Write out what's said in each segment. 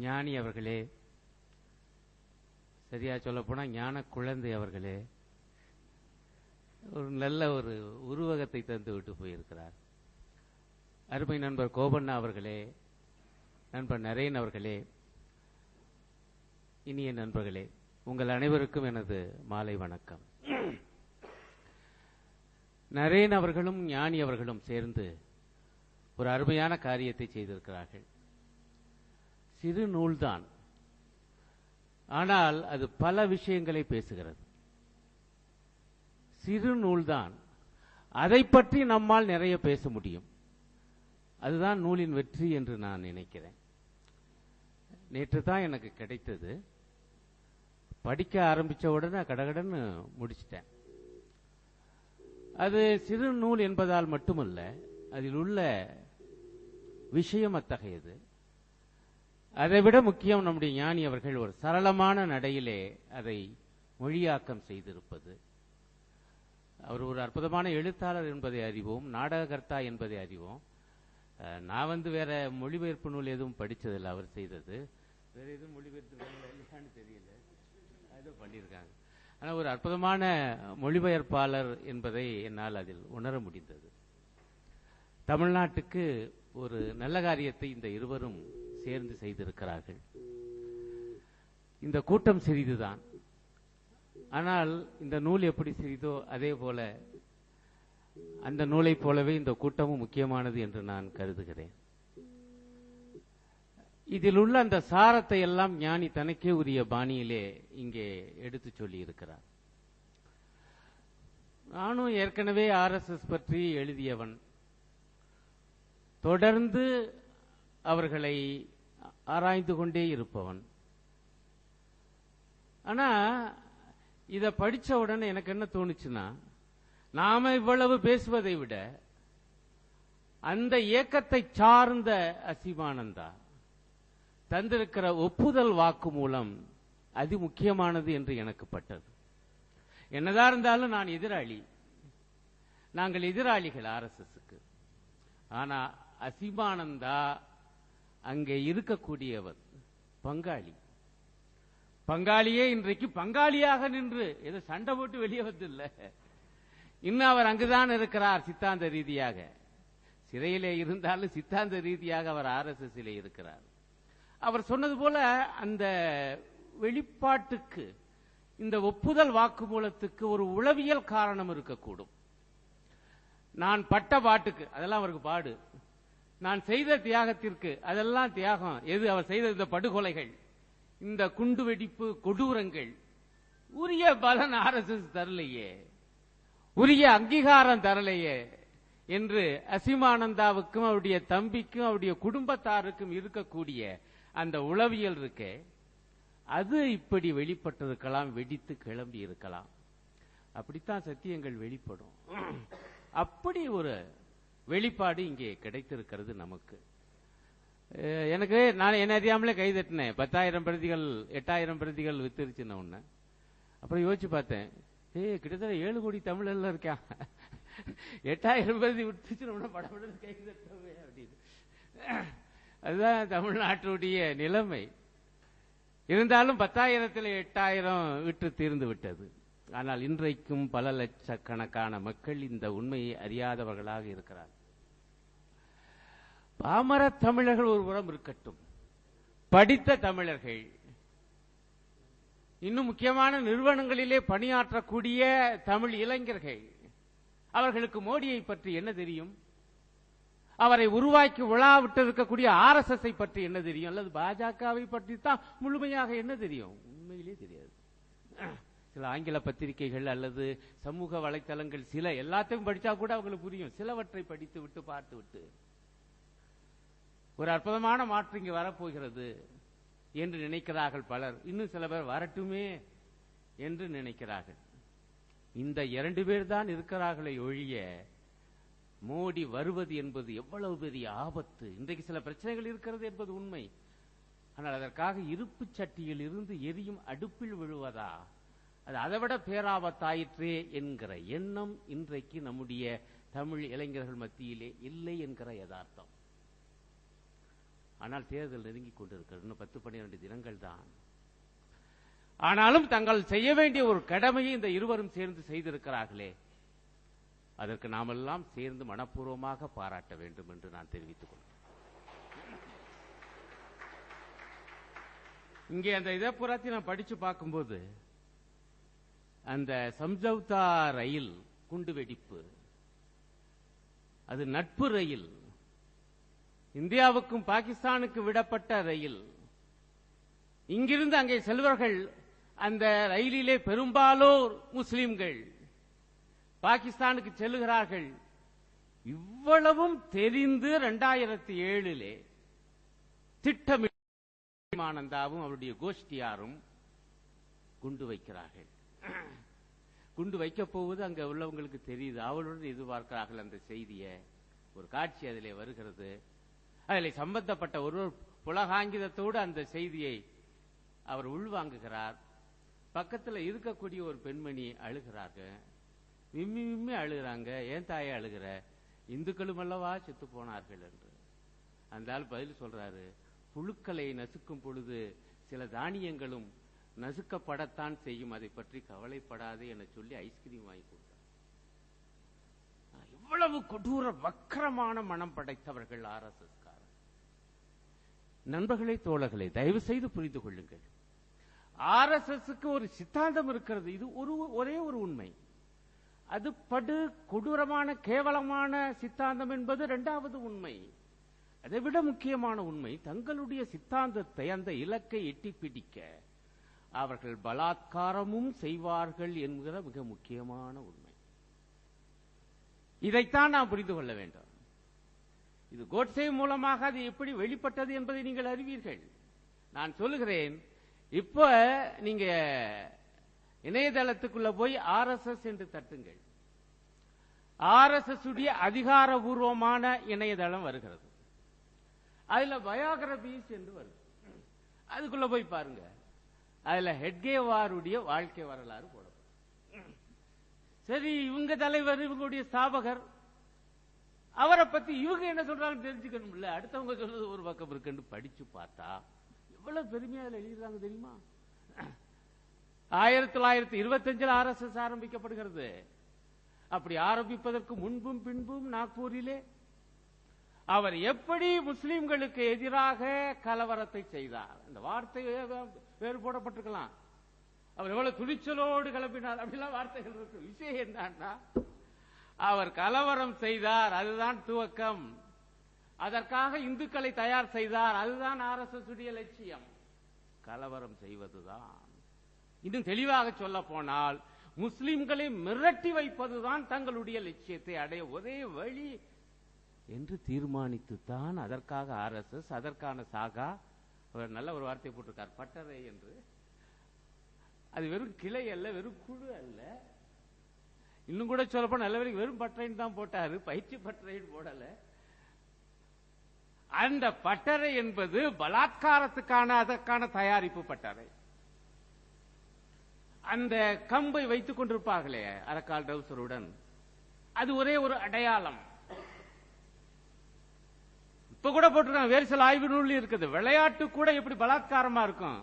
ஞானி அவர்களே, சரியா சொல்ல போனா ஞான குழந்தை அவர்களே, ஒரு நல்ல ஒரு உருவகத்தை தந்து விட்டு போயிருக்கிறார். அருமை நண்பர் கோபண்ணா அவர்களே, நண்பர் நரேன் அவர்களே, இனிய நண்பர்களே, உங்கள் அனைவருக்கும் எனது மாலை வணக்கம். நரேன் அவர்களும் ஞானி அவர்களும் சேர்ந்து ஒரு அருமையான காரியத்தை செய்திருக்கிறார்கள். சிறு நூல்தான், ஆனால் அது பல விஷயங்களை பேசுகிறது. சிறு நூல்தான், அதை பற்றி நம்மால் நிறைய பேச முடியும். அதுதான் நூலின் வெற்றி என்று நான் நினைக்கிறேன். நேற்று தான் எனக்கு கிடைத்தது. படிக்க ஆரம்பிச்ச உடனே கடகடன்னு முடிச்சிட்டேன். அது சிறு நூல் என்பதால் மட்டுமல்ல, அதில் உள்ள விஷயம் அத்தகையது. அதைவிட முக்கியம், நம்முடைய ஞானி அவர்கள் ஒரு சரளமான நடையிலே அதை மொழியாக்கம் செய்திருப்பது. அவர் ஒரு அற்புதமான எழுத்தாளர் என்பதை அறிவோம், நாடககர்த்தா என்பதை அறிவோம். நான் வேற மொழிபெயர்ப்பு நூல் எதுவும் படிச்சதில்லை. அவர் செய்தது வேற எதுவும் மொழிபெயர்ப்பு இல்லையான்னு தெரியல, ஏதோ பண்ணியிருக்காங்க. ஆனால் ஒரு அற்புதமான மொழிபெயர்ப்பாளர் என்பதை என்னால் அதில் உணர முடிந்தது. தமிழ்நாட்டுக்கு ஒரு நல்ல காரியத்தை இந்த இருவரும் சேர்ந்து செய்திருக்கிறார்கள். இந்த கூட்டம் சிறிதுதான், ஆனால் இந்த நூல் எப்படி சிறிதோ அதே போல அந்த நூலை போலவே இந்த கூட்டமும் முக்கியமானது என்று நான் கருதுகிறேன். இதில் உள்ள அந்த சாரத்தை எல்லாம் ஞானி தனக்கே உரிய பாணியிலே இங்கே எடுத்து சொல்லி இருக்கிறார். நானும் ஏற்கனவே RSS பற்றி எழுதியவன், தொடர்ந்து அவர்களை ஆராய்ந்து கொண்டே இருப்பவன். ஆனா இத படிச்ச உடனே எனக்கு என்ன தோணுச்சுன்னா, நாம இவ்வளவு பேசுவதை விட அந்த இயக்கத்தை சார்ந்த அசிமானந்தா தந்திருக்கிற ஒப்புதல் வாக்கு மூலம் அது முக்கியமானது என்று எனக்கு பட்டது. என்னதான் இருந்தாலும் நான் எதிராளி, நாங்கள் எதிராளிகள் RSSக்கு. ஆனா அசிமானந்தா அங்கே இருக்கக்கூடியவர் பங்காளி. பங்காளியே இன்றைக்கு பங்காளியாக நின்று ஏதோ சண்டை போட்டு வெளியே வந்தில்லை, இன்னும் அவர் அங்குதான் இருக்கிறார். சித்தாந்த ரீதியாக சிறையிலே இருந்தாலும் சித்தாந்த ரீதியாக அவர் RSSலே இருக்கிறார். அவர் சொன்னது போல அந்த வெளிப்பாட்டுக்கு, இந்த ஒப்புதல் வாக்குமூலத்துக்கு ஒரு உளவியல் காரணம் இருக்கக்கூடும். நான் பட்ட பாட்டுக்கு அதெல்லாம் அவருக்கு பாடு, நான் செய்த தியாகத்திற்கு அதெல்லாம் தியாகம். எது அவர் செய்த இந்த படுகொலைகள், இந்த குண்டு வெடிப்பு கொடூரங்கள், உரிய பலன் RSS தரலையே, உரிய அங்கீகாரம் தரலையே என்று அசிமானந்தாவுக்கும் அவருடைய தம்பிக்கும் அவருடைய குடும்பத்தாருக்கும் இருக்கக்கூடிய அந்த உளவியல் இருக்கே, அது இப்படி வெளிப்பட்டிருக்கலாம், வெடித்து கிளம்பி இருக்கலாம். அப்படித்தான் சத்தியங்கள் வெளிப்படும். அப்படி ஒரு வெளிப்பாடு இங்கே கிடைத்திருக்கிறது நமக்கு. எனக்கு நான் என்ன அறியாமலே கை தட்டினேன். 10,000 பிரதிகள் 8,000 பிரதிகள் வித்துருச்சுன்னு ஒண்ணு. அப்புறம் யோசிச்சு பார்த்தேன், கிட்டத்தட்ட 7 கோடி தமிழர்ல இருக்கான், 8,000 பிரதி விட்டுச்சுன்னு படம் கை தட்டவே அப்படின்னு. அதுதான் தமிழ்நாட்டுடைய நிலைமை. இருந்தாலும் 10,000ல் 8,000 விட்டு தீர்ந்து விட்டது. ஆனால் இன்றைக்கும் பல லட்சக்கணக்கான மக்கள் இந்த உண்மையை அறியாதவர்களாக இருக்கிறார். பாமர தமிழர்கள் ஒரு புறம் இருக்கட்டும், படித்த தமிழர்கள், இன்னும் முக்கியமான நிறுவனங்களிலே பணியாற்றக்கூடிய தமிழ் இளைஞர்கள், அவர்களுக்கு மோடியை பற்றி என்ன தெரியும்? அவரை உருவாக்கி விழாவிட்டு இருக்கக்கூடிய RSSஐ பற்றி என்ன தெரியும்? அல்லது பாஜகவை பற்றி தான் முழுமையாக என்ன தெரியும்? உண்மையிலே தெரியாது. சில ஆங்கில பத்திரிகைகள் அல்லது சமூக வலைத்தளங்கள் சில எல்லாத்தையும் படிச்சா கூட அவங்களுக்கு புரியும். சிலவற்றை படித்து விட்டு பார்த்து விட்டு ஒரு அற்புதமான மாற்றம் இங்கு வரப்போகிறது என்று நினைக்கிறார்கள் பலர். இன்னும் சில பேர் வரட்டுமே என்று நினைக்கிறார்கள். இந்த 2 பேர் தான் இருக்கிறார்களே ஒழிய, மோடி வருவது என்பது எவ்வளவு பெரிய ஆபத்து. இன்றைக்கு சில பிரச்சனைகள் இருக்கிறது என்பது உண்மை. ஆனால் அதற்காக இருப்பு சட்டியில் இருந்து எரியும் அடுப்பில் விழுவதா, அது அதைவிட பேராபத்தாயிற்றே என்கிற எண்ணம் இன்றைக்கு நம்முடைய தமிழ் இளைஞர்கள் மத்தியிலே இல்லை என்கிற யதார்த்தம். ஆனால் தேர்தல் நெருங்கிக் கொண்டிருக்கிறது. இன்னும் 10-12 தினங்கள் தான். ஆனாலும் தங்கள் செய்ய வேண்டிய ஒரு கடமையை இந்த இருவரும் சேர்ந்து செய்திருக்கிறார்களே, அதற்கு நாமெல்லாம் சேர்ந்து மனப்பூர்வமாக பாராட்ட வேண்டும் என்று நான் தெரிவித்துக் கொள்கிறேன். இங்கே அந்த இதை புறத்தை நான் படிச்சு பார்க்கும்போது, அந்த சம்ஜௌதா ரயில் குண்டுவெடிப்பு, அது நட்பு ரயில், இந்தியாவுக்கும் பாகிஸ்தானுக்கு விடப்பட்ட ரயில். இங்கிருந்து அங்கே செல்வர்கள், அந்த ரயிலிலே பெரும்பாலோர் முஸ்லிம்கள் பாகிஸ்தானுக்கு செல்லுகிறார்கள். இவ்வளவும் தெரிந்து 2007 திட்டமிட்டு ஆனந்தாவும் அவருடைய கோஷ்டியாரும் குண்டு வைக்கிறார்கள். குண்டு வைக்கப் போவது அங்க உள்ளவங்களுக்கு தெரியுது. அவளுடன் எதிர்பார்க்கிறார்கள் அந்த செய்தியை. ஒரு காட்சி அதிலே வருகிறது. அதில் சம்பந்தப்பட்ட ஒரு புலகாங்கிதத்தோடு அந்த செய்தியை அவர் உள்வாங்குகிறார். பக்கத்தில் இருக்கக்கூடிய ஒரு பெண்மணி அழுகிறாங்க, விம்மி விம்மி அழுகிறாங்க. ஏன் தாயை அழுகிற? இந்துக்களும் அல்லவா செத்து போனார்கள் என்று. அந்த ஆள் பதில் சொல்றாரு, புழுக்களை நசுக்கும் பொழுது சில தானியங்களும் நசுக்கப்படத்தான் செய்யும், அதை பற்றி கவலைப்படாது என சொல்லி ஐஸ்கிரீம் வாங்கி கொடுத்தார். இவ்வளவு கொடூர வக்கரமான மனம் படைத்தவர்கள் RSS. நண்பர்களே, தோழர்களே, தயவு செய்து புரிந்து கொள்ளுங்கள். RSSக்கு ஒரு சித்தாந்தம் இருக்கிறது. இது ஒரே ஒரு உண்மை. அது படு கொடூரமான கேவலமான சித்தாந்தம் என்பது இரண்டாவது உண்மை. அதைவிட முக்கியமான உண்மை, தங்களுடைய சித்தாந்தத்தை, அந்த இலக்கை எட்டி பிடிக்க அவர்கள் பலாத்காரமும் செய்வார்கள் என்கிற மிக முக்கியமான உண்மை. இதைத்தான் நாம் புரிந்து கொள்ள வேண்டும். இது கோட்சே மூலமாக அது எப்படி வெளிப்பட்டது என்பதை நீங்கள் அறிவீர்கள். நான் சொல்லுகிறேன், இப்ப நீங்க இணையதளத்துக்குள்ள போய் RSS என்று தட்டுங்கள். RSS உடைய அதிகாரபூர்வமான இணையதளம் வருகிறது. அதுல பயோகிராபிஸ் என்று வருது. அதுக்குள்ள போய் பாருங்க. அதுல ஹெட்கேவாருடைய வாழ்க்கை வரலாறு போடப்படும். சரி, இவங்க தலைவர், இவங்களுடைய ஸ்தாபகர், அவரை பத்தி இவங்க என்ன சொல்றாங்க தெரிஞ்சுக்கணும் இல்ல. அடுத்தவங்க சொல்றது ஒரு பக்கம் இருக்குன்னு படிச்சு பார்த்தா எவ்வளவு பெருமையா எழுதிடுறாங்க தெரியுமா? 1925 RSS ஆரம்பிக்கப்படுகிறது. அப்படி ஆரம்பிப்பதற்கு முன்பும் பின்பும் நாக்பூரிலே அவர் எப்படி முஸ்லிம்களுக்கு எதிராக கலவரத்தை செய்தார். அந்த வார்த்தை வேறு போடப்பட்டிருக்கலாம். அவர் எவ்வளவு துணிச்சலோடு கிளம்பினார் அப்படிலாம் வார்த்தைகள் இருக்கு. விஷயம் என்னன்னா, அவர் கலவரம் செய்தார், அதுதான் துவக்கம். அதற்காக இந்துக்களை தயார் செய்தார், அதுதான் RSS உடைய லட்சியம். கலவரம் செய்வதுதான். இன்னும் தெளிவாக சொல்ல போனால், முஸ்லிம்களை மிரட்டி வைப்பதுதான் தங்களுடைய லட்சியத்தை அடைய ஒரே வழி என்று தீர்மானித்துத்தான் அதற்காக RSS, அதற்கான சாகா, நல்ல ஒரு வார்த்தை போட்டிருக்கார், பட்டறை என்று. அது வெறும் கிளை அல்ல, வெறும் குழு அல்ல. இன்னும் கூட சொல்லப்போ நல்ல வரைக்கும் வெறும் பட்டறைன்னு தான் போட்டாரு, பயிற்சி பட்டறைன்னு போடல. அந்த பட்டறை என்பது பலாத்காரத்துக்கான அதற்கான தயாரிப்பு பட்டறை. அந்த கம்பை வைத்துக் கொண்டிருப்பார்களே அரக்கால் டவுசருடன், அது ஒரே ஒரு அடையாளம். இப்ப கூட போட்டிருக்காங்க, வேறு சில ஆய்வு நூல் இருக்குது. விளையாட்டு கூட எப்படி பலாத்காரமா இருக்கும்.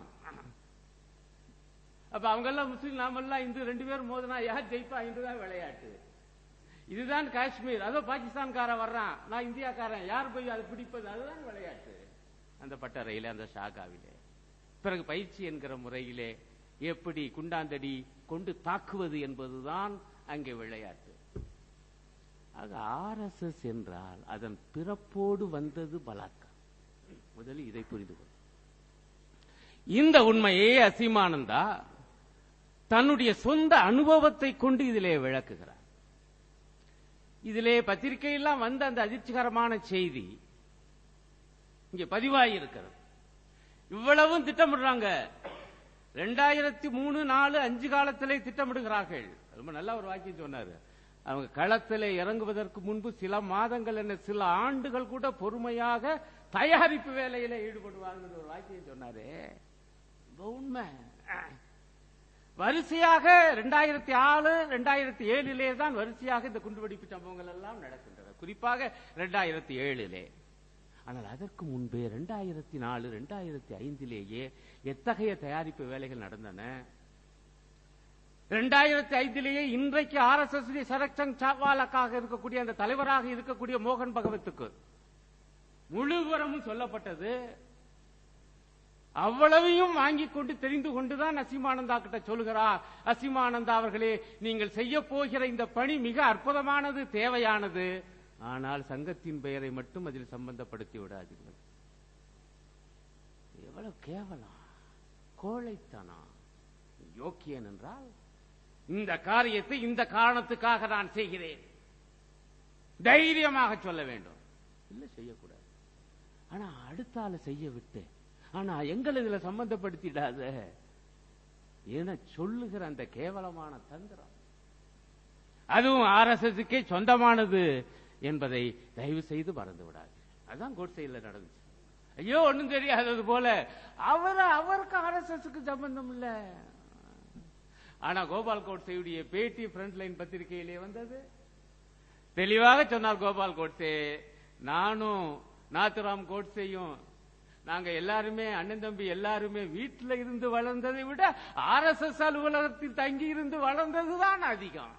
அப்ப அவங்க எல்லாம் முஸ்லீம், நாமெல்லாம் இந்து, 2 பேரும் மோதினா யார் ஜெயிப்பா என்றுதான் விளையாட்டு. இதுதான் காஷ்மீர். அதோ பாகிஸ்தான்காரன் வர்றான், நான் இந்தியாக்காரன், யார் போய் அதை பிடிப்பது, அதுதான் விளையாட்டு. அந்த பட்டறையிலே, அந்த ஷாகாவிலே. பிறகு பயிற்சி என்கிற முறையிலே எப்படி குண்டாந்தடி கொண்டு தாக்குவது என்பதுதான் அங்கே விளையாட்டு. ஆக RSS என்றால் அதன் பிறப்போடு வந்தது பலாத்காரம். முதலில் இதை புரிந்து கொள். இந்த உண்மையை அசீமானந்தா தன்னுடைய சொந்த அனுபவத்தை கொண்டு இதிலே விளக்குகிறார். இதிலே பத்திரிகையெல்லாம் வந்த அந்த அதிர்ச்சிகரமான செய்தி இங்கே பதிவாயிருக்கிறது. இவ்வளவும் திட்டமிடுறாங்க. 2003, 4, 5 காலத்திலே திட்டமிடுகிறார்கள். ரொம்ப நல்ல ஒரு வாக்கியம் சொன்னாரு. அவங்க களத்திலே இறங்குவதற்கு முன்பு சில மாதங்கள் என்ன, சில ஆண்டுகள் கூட பொறுமையாக தயாரிப்பு வேலையில ஈடுபடுவார்கள் ஒரு வாக்கியம் சொன்னாரு. உண்மை. வரிசையாக 2006, 2007 தான் வரிசையாக இந்த குண்டுவெடிப்பு சம்பவங்கள் எல்லாம் நடக்கின்றன. குறிப்பாக 2007. ஆனால் அதற்கு முன்பே 2004 2005 எத்தகைய தயாரிப்பு வேலைகள் நடந்தன? 2005 இன்றைக்கு RSS சரக்சங் சாவாலக்காக இருக்கக்கூடிய அந்த தலைவராக இருக்கக்கூடிய மோகன் பகவத்துக்கு முழுவரமும் சொல்லப்பட்டது. அவ்வளவையும் வாங்கிக் கொண்டு தெரிந்து கொண்டுதான் அசீமானந்தா கிட்ட சொல்லுகிறார், அசீமானந்தா அவர்களே, நீங்கள் செய்ய போகிற இந்த பணி மிக அற்புதமானது, தேவையானது. ஆனால் சங்கத்தின் பெயரை மட்டும் அதில் சம்பந்தப்படுத்தி விடாதீர்கள். எவ்வளவு கேவலம், கோழைத்தனம். யோக்கியன் என்றால் இந்த காரியத்தை இந்த காரணத்துக்காக நான் செய்கிறேன் தைரியமாக சொல்ல வேண்டும், இல்ல செய்யக்கூடாது. ஆனா அடுத்த ஆளை செய்ய விட்டு, ஆனா எங்களை இதுல சம்பந்தப்படுத்திடாத என சொல்லுகிற அந்த கேவலமான தந்திரம், அதுவும் RSSக்கே சொந்தமானது என்பதை தயவு செய்து மறந்து விடாது. அதுதான் கோட்சையில் நடந்துச்சு. ஐயோ ஒன்னும் தெரியாதது போல அவருக்கு RSSக்கு சம்பந்தம் இல்ல. ஆனா கோபால் கோட்சேயுடைய பேட்டி ஃப்ரண்ட் லைன் பத்திரிகையிலே வந்தது. தெளிவாக சொன்னார் கோபால் கோட்சே, நானும் நாத்துராம் கோட்சேயும் நாங்க எல்லாருமே அண்ணன் தம்பி எல்லாருமே வீட்டில் இருந்து வளர்ந்ததை விட RSS அலுவலகத்தில் தங்கி இருந்து வளர்ந்ததுதான் அதிகம்.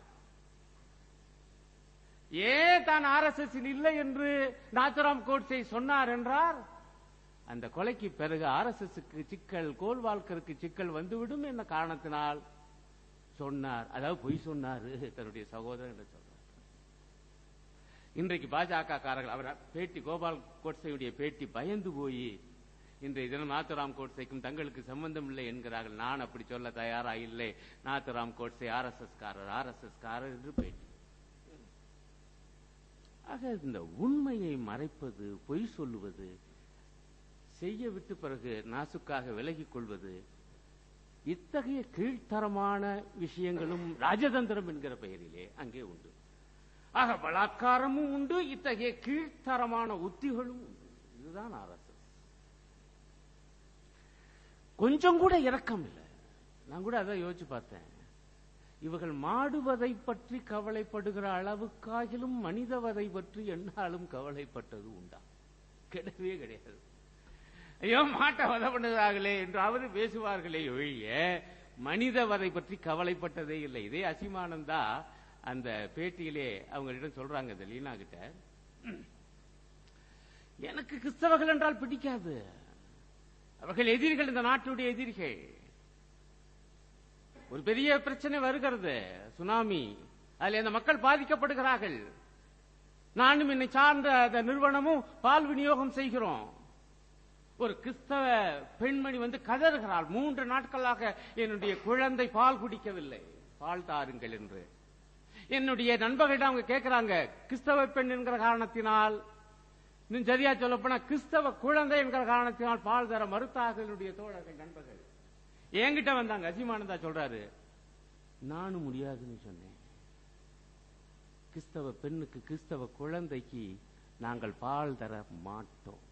ஏன் தான் RSS இல்லை என்று நாத்துராம் கோட்சே சொன்னார் என்றால், அந்த கொலைக்கு பிறகு RSSக்கு சிக்கல், கோல்வால்கருக்கு சிக்கல் வந்துவிடும் என்ற காரணத்தினால் சொன்னார். அதாவது பொய் சொன்னார் தன்னுடைய சகோதரன் என்று சொன்னார். இன்றைக்கு பாஜக காரர்கள் அவர் பேட்டி, கோபால் கோட்சேயுடைய பேட்டி பயந்து போய் இன்றைய தினம் நாத்துராம் கோட்சேக்கும் தங்களுக்கு சம்பந்தம் இல்லை என்கிறார்கள். நான் அப்படி சொல்ல தயாரா இல்லை. நாத்துராம் கோட்சே RSS காரர் என்று பேட்டி. ஆக இந்த உண்மையை மறைப்பது, பொய் சொல்லுவது, செய்ய விட்டு பிறகு நாசுக்காக விலகிக் கொள்வது, இத்தகைய கீழ்த்தரமான விஷயங்களும் ராஜதந்திரம் என்கிற பெயரிலே அங்கே உண்டு. ஆக பலாத்காரமும் உண்டு, இத்தகைய கீழ்த்தரமான உத்திகளும் உண்டு. இதுதான் RSS. கொஞ்சம் கூட இரக்கம் இல்லை. நான் கூட அதை யோசிச்சு பார்த்தேன். இவர்கள் மாடுவதை பற்றி கவலைப்படுகிற அளவுக்காகிலும் மனிதவதை பற்றி என்னாலும் கவலைப்பட்டது உண்டா? கிடையவே கிடையாது. ஐயோ மாட்டை வதை பண்ணுகிறார்களே என்றாவது பேசுவார்களே ஒழிய மனிதவதை பற்றி கவலைப்பட்டதே இல்லை. இதே அசீமானந்தா அந்த பேட்டியிலே அவங்களிடம் சொல்றாங்க, இந்த லீனா கிட்ட, எனக்கு கிறிஸ்தவர்கள் என்றால் பிடிக்காது, அவர்கள் எதிரிகள், இந்த நாட்டுடைய எதிரிகள். ஒரு பெரிய பிரச்சனை வருகிறது, சுனாமி, அதில் அந்த மக்கள் பாதிக்கப்படுகிறார்கள். நானும் என்னை சார்ந்த அந்த நிறுவனமும் பால் விநியோகம் செய்கிறோம். ஒரு கிறிஸ்தவ பெண்மணி வந்து கதறுகிறாள், 3 நாட்களாக என்னுடைய குழந்தை பால் குடிக்கவில்லை, பால் தாருங்கள் என்று. என்னுடைய நண்பர்களிடம் அவங்க கேட்கிறாங்க, கிறிஸ்தவ பெண் என்கிற காரணத்தினால், இன்னும் சரியா சொல்லப்போனா கிறிஸ்தவ குழந்தை என்கிற காரணத்தினால் பால் தர மறுத்தார்கள் என்னுடைய தோழர்கள், நண்பர்கள். என்கிட்ட வந்தாங்க. அசீமானந்தா சொல்றாரு, நானும் முடியாதுன்னு சொன்னேன். கிறிஸ்தவ பெண்ணுக்கு, கிறிஸ்தவ குழந்தைக்கு நாங்கள் பால் தர மாட்டோம்.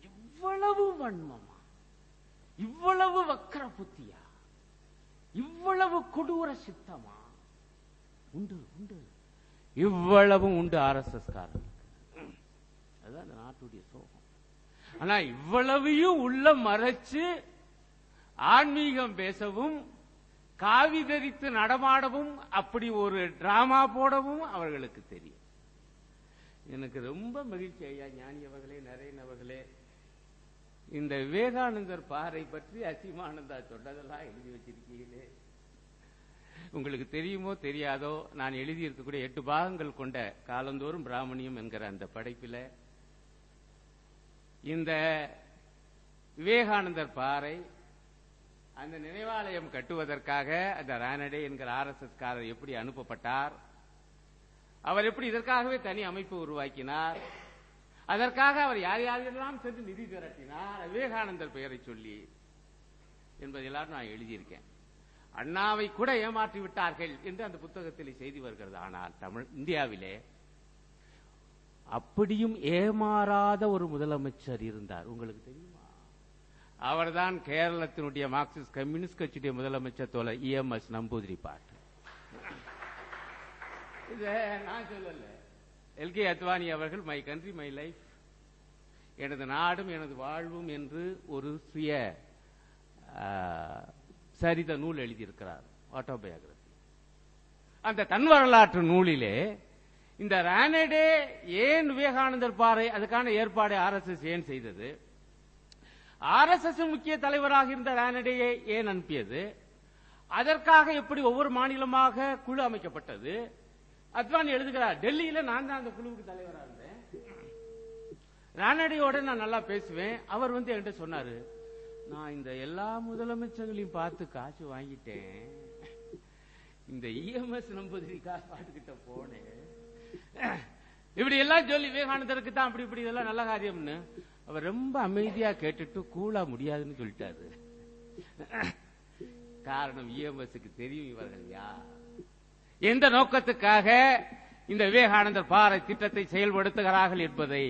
இவ்வளவு வன்மமா, இவ்வளவு வக்கர புத்தியா, இவ்வளவு கொடூர சித்தமா உண்டு உண்டு. இவ்வளவும் உண்டு RSS காரர்களுக்கு. அதுதான் இந்த நாட்டுடைய சோகம். ஆனா இவ்வளவையும் உள்ள மறைச்சு ஆன்மீகம் பேசவும், காவி தரித்து நடமாடவும், அப்படி ஒரு டிராமா போடவும் அவர்களுக்கு தெரியும். எனக்கு ரொம்ப மகிழ்ச்சி ஐயா ஞானி அவர்களே, நரேன் அவர்களே, இந்த விவேகானந்தர் பாறை பற்றி அசீமானந்தா சொன்னதெல்லாம் எழுதி வச்சிருக்கீங்களே. உங்களுக்கு தெரியுமோ தெரியாதோ, நான் எழுதியிருக்கக்கூடிய 8 பாகங்கள் கொண்ட காலந்தோறும் பிராமணியம் என்கிற அந்த படைப்பில் இந்த விவேகானந்தர் பாறை, அந்த நினைவாலயம் கட்டுவதற்காக அந்த ரானடே என்கிற RSS காரர் எப்படி அனுப்பப்பட்டார், அவர் எப்படி இதற்காகவே தனி அமைப்பு உருவாக்கினார், அதற்காக அவர் யார் யாரெல்லாம் சென்று நிதி திரட்டினார் விவேகானந்தர் பெயரை சொல்லி என்பதெல்லாம் நான் எழுதியிருக்கேன். அண்ணாவை கூட ஏமாற்றி விட்டார்கள் என்று அந்த புத்தகத்தில் செய்தி வருகிறது. ஆனால் இந்தியாவிலே அப்படியும் ஏமாறாத ஒரு முதலமைச்சர் இருந்தார். உங்களுக்கு தெரியுமா? அவர்தான் கேரளத்தினுடைய மார்க்சிஸ்ட் கம்யூனிஸ்ட் கட்சியுடைய முதலமைச்சர் தோழர் EMS நம்பூதிரி பாட்டு. இத நான் சொல்லல, LK அத்வானி அவர்கள் மை கண்ட்ரி மை லைஃப் எனது நாடும் எனது வாழ்வும் என்று ஒரு சுய சரித நூல் எழுதியிருக்கிறார், ஆட்டோபயோகிராபி. அந்த தன் வரலாற்று நூலிலே இந்த ரானடே ஏன் விவேகானந்தர் பாறை அதுக்கான ஏற்பாடு RSS ஏன் செய்தது, RSS முக்கிய தலைவராக இருந்த ரானடேயை ஏன் அனுப்பியது, அதற்காக எப்படி ஒவ்வொரு மாநிலமாக குழு அமைக்கப்பட்டது. அத்வானி எழுதுகிறார், டெல்லியில நான் தான் அந்த குழுவுக்கு தலைவராக இருந்தேன், ரானடேயோட நான் நல்லா பேசுவேன். அவர் என்கிட்ட சொன்னாரு, நான் இந்த எல்லா முதலமைச்சர்களையும் பார்த்து காசு வாங்கிட்டேன், இந்த EMS நம்பூதிரி காசு பாட்டுக்கிட்ட போனேன், இப்படி எல்லாம் சொல்லி விவேகானந்தருக்கு தான் அப்படி இப்படி இதெல்லாம் நல்ல காரியம்னு அவர் ரொம்ப அமைதியா கேட்டுட்டு கூலா முடியாதுன்னு சொல்லிட்டாரு. காரணம் EMSக்கு தெரியும் இவர்கள் யார், எந்த நோக்கத்துக்காக இந்த விவேகானந்தர் பாறை திட்டத்தை செயல்படுத்துகிறார்கள் என்பதை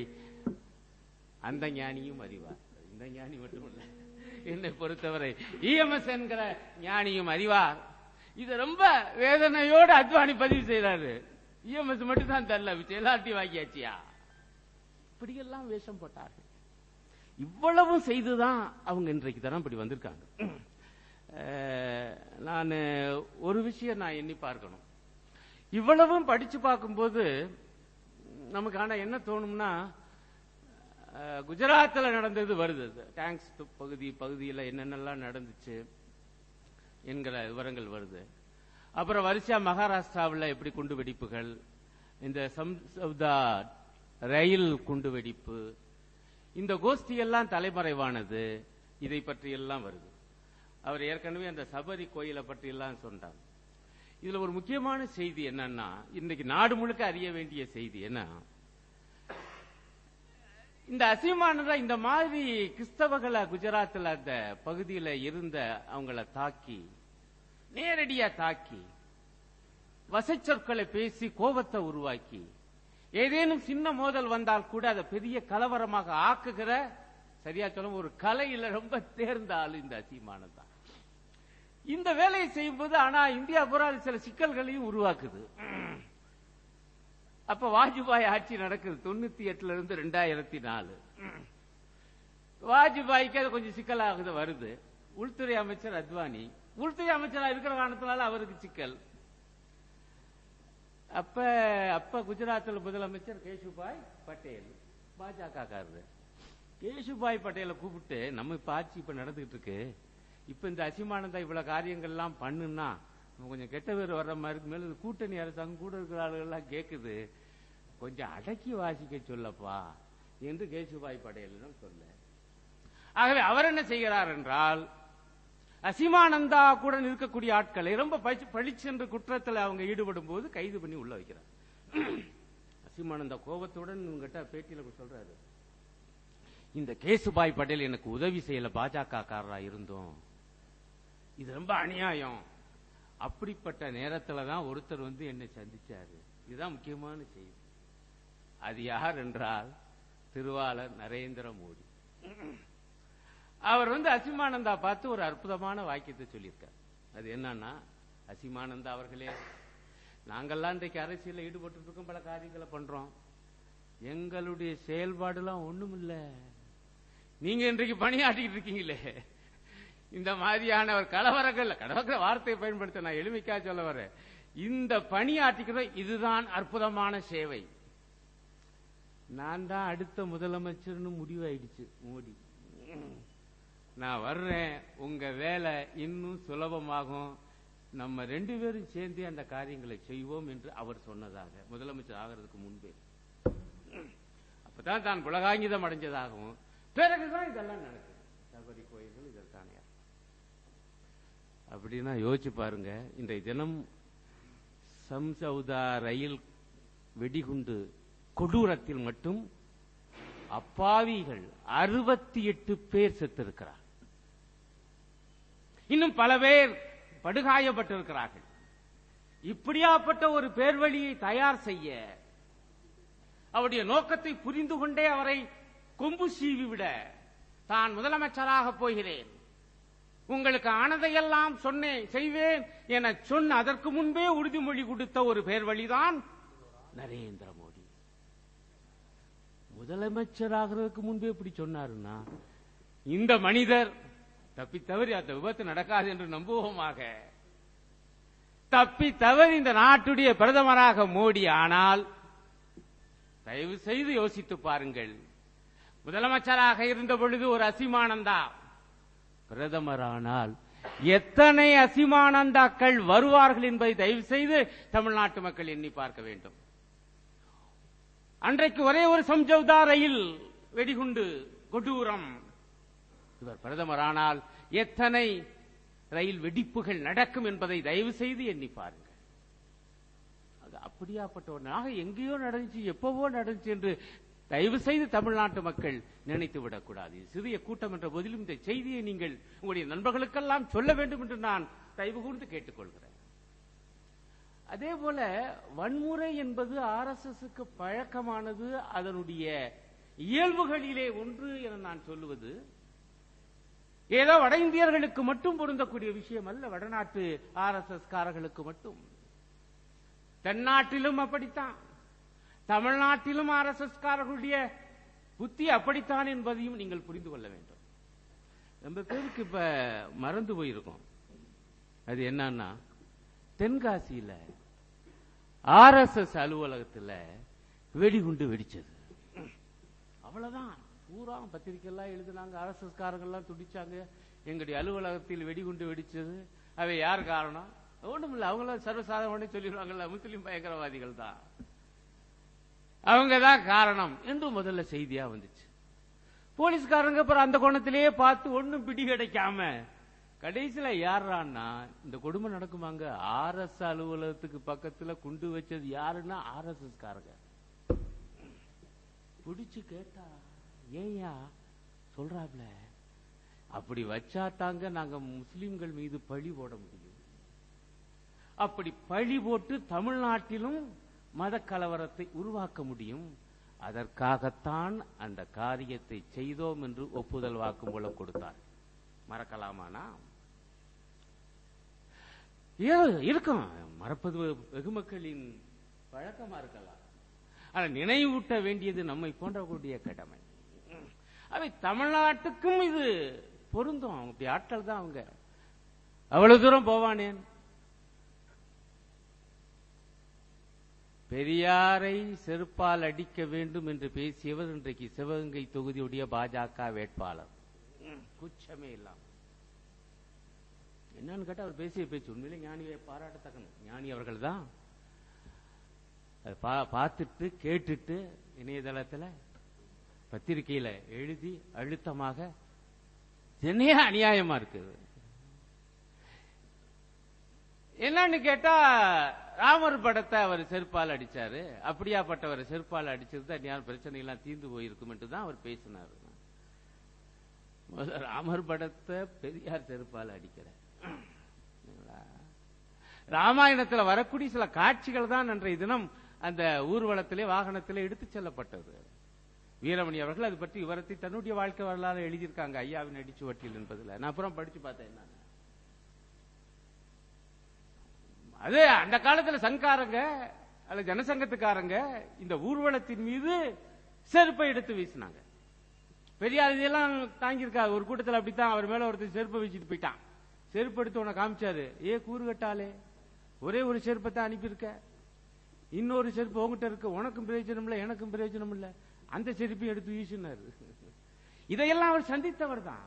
அந்த ஞானியும் அறிவார். இந்த ஞானி மட்டுமல்ல, என்னை பொறுத்தவரை EMS என்கிற ஞானியும் அறிவார். இது ரொம்ப வேதனையோடு அத்வானி பதிவு செய்யறாரு. EMS மட்டும் தான் தரல, எல்லாத்தையும் வாங்கியாச்சியா, இப்படியெல்லாம் வேஷம் போட்டார்கள். இவ்வளவும் செய்துதான் அவங்க இன்றைக்கு தான் இப்படி வந்திருக்காங்க. நான் ஒரு விஷயம் நான் எண்ணி பார்க்கணும், இவ்வளவும் படிச்சு பார்க்கும்போது நமக்கு ஆனா என்ன தோணும்னா, குஜராத்தில் நடந்தது வருது, டேங்க்ஸ் பகுதியில் என்னென்னலாம் நடந்துச்சு என்கிற விவரங்கள் வருது. அப்புறம் வரிசையா மகாராஷ்டிராவில் எப்படி குண்டு வெடிப்புகள், இந்த சம்சவுதா ரயில் குண்டு வெடிப்பு, இந்த கோஷ்டியெல்லாம் தலைமறைவானது, இதை பற்றி எல்லாம் வருது. அவர் ஏற்கனவே அந்த சபரி கோயிலை பற்றி எல்லாம் சொன்னார். இதுல ஒரு முக்கியமான செய்தி என்னன்னா, இன்னைக்கு நாடு முழுக்க அறிய வேண்டிய செய்தி என்ன, இந்த அசீமானதா இந்த மாதிரி கிறிஸ்தவர்களை குஜராத்தில் அந்த பகுதியில் இருந்த அவங்கள தாக்கி, நேரடியா தாக்கி, வசைச்சொற்களை பேசி கோபத்தை உருவாக்கி, ஏதேனும் சின்ன மோதல் வந்தால் கூட அதை பெரிய கலவரமாக ஆக்குகிற, சரியா சொல்ல ஒரு கலையில ரொம்ப தேர்ந்த ஆளு இந்த அசீமானதா. இந்த வேலையை செய்யும்போது ஆனா இந்தியா பூரா சில சிக்கல்களையும் உருவாக்குது. அப்ப வாஜ்பாய் ஆட்சி நடக்குது 98 இருந்து 2004. வாஜ்பாய்க்கு அது கொஞ்சம் சிக்கலாகுது வருது. உள்துறை அமைச்சர் அத்வானி, உள்துறை அமைச்சரா இருக்கிற காரணத்தினால அவருக்கு சிக்கல். அப்ப குஜராத்தில் முதலமைச்சர் கேசுபாய் பட்டேல், பாஜக காரர். கேசுபாய் பட்டேலை கூப்பிட்டு, நம்ம இப்ப ஆட்சி இப்ப நடந்துகிட்டு இருக்கு, இப்ப இந்த அசீமானந்தா இவ்வளவு காரியங்கள்லாம் பண்ணுன்னா கொஞ்சம் கெட்ட பேர் வர்ற மாதிரி, மேல கூட்டணி அரசாங்கம் கூட இருக்கிற ஆளுகள்லாம் கேட்குது, கொஞ்சம் அடக்கி வாசிக்க சொல்லப்பா என்று கேசுபாய் பட்டேலிடம் சொல்ல. ஆகவே அவர் என்ன செய்கிறார் என்றால், அசீமானந்தா கூட இருக்கக்கூடிய ஆட்களை ரொம்ப பழிச்சென்று குற்றத்தில் அவங்க ஈடுபடும் போது கைது பண்ணி உள்ள வைக்கிறார். அசீமானந்தா கோபத்துடன் உங்ககிட்ட பேட்டியில சொல்றாரு, இந்த கேசுபாய் பட்டேல் எனக்கு உதவி செய்யல, பாஜக காரரா இருந்தோம், இது ரொம்ப அநியாயம். அப்படிப்பட்ட நேரத்தில் தான் ஒருத்தர் என்னை சந்திச்சாரு. இதுதான் முக்கியமான செய்தி. அது யார் என்றால் திருவாளர் நரேந்திர மோடி. அவர் அசீமானந்தா பார்த்து ஒரு அற்புதமான வாக்கியத்தை சொல்லியிருக்கார். அது என்னன்னா, அசீமானந்தா அவர்களே, நாங்கெல்லாம் இன்றைக்கு அரசியலில் ஈடுபட்டு இருக்கோம், பல காரியங்களை பண்றோம், எங்களுடைய செயல்பாடுலாம் ஒண்ணும் இல்ல, நீங்க இன்றைக்கு பணியாற்றிட்டு இருக்கீங்களே, இந்த மாதிரியான ஒரு கலவரங்கள் வார்த்தையை பயன்படுத்த நான் எளிமைக்கா சொல்ல வரேன், இந்த பணியாற்றிக்கிறோம், இதுதான் அற்புதமான சேவை. நான் தான் அடுத்த முதலமைச்சர்னு முடிவாயிடுச்சு மோடி, நான் வர்றேன், உங்க வேலை இன்னும் சுலபமாகும், நம்ம 2 பேரும் சேர்ந்து அந்த காரியங்களை செய்வோம் என்று அவர் சொன்னதாக முதலமைச்சர் ஆகிறதுக்கு முன்பே. அப்பதான் தான் புலகாங்கிதம் அடைஞ்சதாகவும் பிறகுதான் இதெல்லாம் நடக்குது. சபரி கோயில்கள் இதற்கான அப்படின்னா யோசிச்சு பாருங்க. இன்றைய தினம் சம்சவுதா ரயில் வெடிகுண்டு கொடூரத்தில் மட்டும் அப்பாவிகள் 68 பேர் செத்திருக்கிறார், இன்னும் பல பேர் படுகாயப்பட்டிருக்கிறார்கள். இப்படியாப்பட்ட ஒரு பேர்வழியை தயார் செய்ய, அவருடைய நோக்கத்தை புரிந்து கொண்டே அவரை கொம்பு சீவி விட, தான் முதலமைச்சராக போகிறேன், உங்களுக்கு ஆனதையெல்லாம் சொன்னேன் செய்வேன் என சொன்ன அதற்கு முன்பே உறுதிமொழி கொடுத்த ஒரு பேர்வழிதான் நரேந்திர மோடி. முதலமைச்சராகிறதுக்கு முன்பே இப்படி சொன்னாருன்னா இந்த மனிதர் தப்பி தவறி அந்த விபத்து நடக்காது என்று நம்புவோமாக. தப்பி தவறி இந்த நாட்டுடைய பிரதமராக மோடி ஆனால் தயவு செய்து யோசித்து பாருங்கள். முதலமைச்சராக இருந்த பொழுது ஒரு அசிமானந்தா, பிரதமரானால் எத்தனை அசிமானந்தாக்கள் வருவார்கள் என்பதை தயவு செய்து தமிழ்நாட்டு மக்கள் எண்ணி பார்க்க வேண்டும். அன்றைக்கு ஒரே ஒரு சம்ஜௌதா ரயில் வெடிகுண்டு கொடூரம். இவர் பிரதமரானால் எத்தனை ரயில் வெடிப்புகள் நடக்கும் என்பதை தயவு செய்து எண்ணி பாருங்கள். அது அப்படியாப்பட்டவனாக எங்கேயோ நடந்துச்சு, எப்பவோ நடந்துச்சு என்று தயவு செய்து தமிழ்நாட்டு மக்கள் நினைத்து விடக்கூடாது. சிறிய கூட்டம் என்ற போதிலும் இந்த செய்தியை நீங்கள் உங்களுடைய நண்பர்களுக்கெல்லாம் சொல்ல வேண்டும் என்று நான் தயவு கூர்ந்து கேட்டுக்கொள்கிறேன். அதே போல வன்முறை என்பது RSSக்கு பழக்கமானது, அதனுடைய இயல்புகளிலே ஒன்று என நான் சொல்லுவது ஏதோ வட இந்தியர்களுக்கு மட்டும் பொருந்தக்கூடிய விஷயம் அல்ல, வடநாட்டு RSS காரர்களுக்கு மட்டும். தென்னாட்டிலும் அப்படித்தான், தமிழ்நாட்டிலும் RSS காரர்களுடைய புத்தி அப்படித்தான் என்பதையும் நீங்கள் புரிந்து கொள்ள வேண்டும். ரொம்ப பேருக்கு இப்ப மறந்து போயிருக்கோம். அது என்னன்னா, தென்காசியில RSS அலுவலகத்தில் வெடிகுண்டு வெடிச்சது. அவ்வளவுதான். பூரா பத்திரிகை எல்லாம் எழுதினாங்க, RSS காரங்கள்லாம் துடிச்சாங்க. எங்களுடைய அலுவலகத்தில் வெடிகுண்டு வெடிச்சது, அவை யார் காரணம்? ஒண்ணும் இல்லை, அவங்களாம் சர்வசாதாரண சொல்லிடுவாங்கல்ல, முஸ்லிம் பயங்கரவாதிகள் தான், அவங்கதான் காரணம் என்று முதல்ல செய்தியா வந்துச்சு. போலீஸ்காரங்க அப்புறம் அந்த கோணத்திலேயே பார்த்து ஒன்னும் பிடி கிடைக்காம கடைசியில யாரான்னா, இந்த கொடுமை நடக்குமாங்க, RS அலுவலகத்துக்கு பக்கத்துல குண்டு வச்சது யாருன்னா RSS காரங்க. பிடிச்சு கேட்டா, ஏயா சொல்றாப்ல, அப்படி வச்சா தாங்க நாங்க முஸ்லிம்கள் மீது பழி போட முடியும். அப்படி பழி போட்டு தமிழ்நாட்டிலும் மத கலவரத்தை உருவாக்க முடியும். அதற்காகத்தான் அந்த காரியத்தை செய்தோம் என்று ஒப்புதல் வாக்குமூலம் கொடுத்தார். மறக்கலாமானா? இருக்கும், மறப்பது வெகுமக்களின் பழக்கமா இருக்கலாம். ஆனா நினைவூட்ட வேண்டியது நம்மை போன்றவர்களுடைய கடமை. அவை தமிழ்நாட்டுக்கும் இது பொருந்தும். அப்படி ஆட்கள் தான் அவங்க. அவ்வளவு தூரம் போவானேன்? பெரியாரை செருப்பால் அடிக்க வேண்டும் என்று பேசியவர் இன்றைக்கு சிவகங்கை தொகுதியுடைய பாஜக வேட்பாளர். குச்சமே இல்லாம என்னன்னு கேட்டா, அவர் பேசிய பேச்சு உண்மையிலே ஞானியை பாராட்டத்தக்கணும். ஞானி அவர்கள் தான் பார்த்துட்டு கேட்டுட்டு இணையதளத்தில் பத்திரிகையில எழுதி அழுத்தமாக என்னைய அநியாயமா இருக்குது. என்னன்னு கேட்டா, ராமர் படத்தை அவர் செருப்பால் அடிச்சாரு, அப்படியாப்பட்டவர் செருப்பால் அடிச்சிருந்தா பிரச்சனை எல்லாம் தீர்ந்து போயிருக்கும் என்று தான் அவர் பேசினார். ராமர் படத்தை பெரியார் செருப்பால் அடிக்கிற, ராமாயணத்தில் வரக்கூடிய சில காட்சிகள் தான் அன்றைய தினம் அந்த ஊர்வலத்திலே வாகனத்திலே எடுத்து செல்லப்பட்டது. வீரமணி அவர்கள் அது பற்றி விவரத்தை தன்னுடைய வாழ்க்கை வரலாறு எழுதியிருக்காங்க, ஐயாவின் அடிச்சுவட்டில் என்பதில். நான் அப்புறம் படிச்சு பார்த்தேன். என்ன அது அந்த காலத்தில் சங்காரங்க அல்ல ஜனசங்கத்துக்காரங்க இந்த ஊர்வலத்தின் மீது செருப்பை எடுத்து வீசினாங்க. பெரியார் இதெல்லாம் தாங்கியிருக்காரு. ஒரு கூட்டத்தில் அப்படித்தான் அவர் மேல ஒருத்தர் செருப்பை வீசிட்டு போயிட்டான். செருப்பு எடுத்து உன காமிச்சாரு, கூறு கட்டாலே ஒரே ஒரு செருப்பை தான் அனுப்பியிருக்க, இன்னொரு செருப்பு உங்ககிட்ட இருக்கு, உனக்கும் பிரயோஜனம் இல்லை எனக்கும் பிரயோஜனம் இல்லை, அந்த செருப்பையும் எடுத்து வீசினாரு. இதையெல்லாம் அவர் சந்தித்தவர் தான்.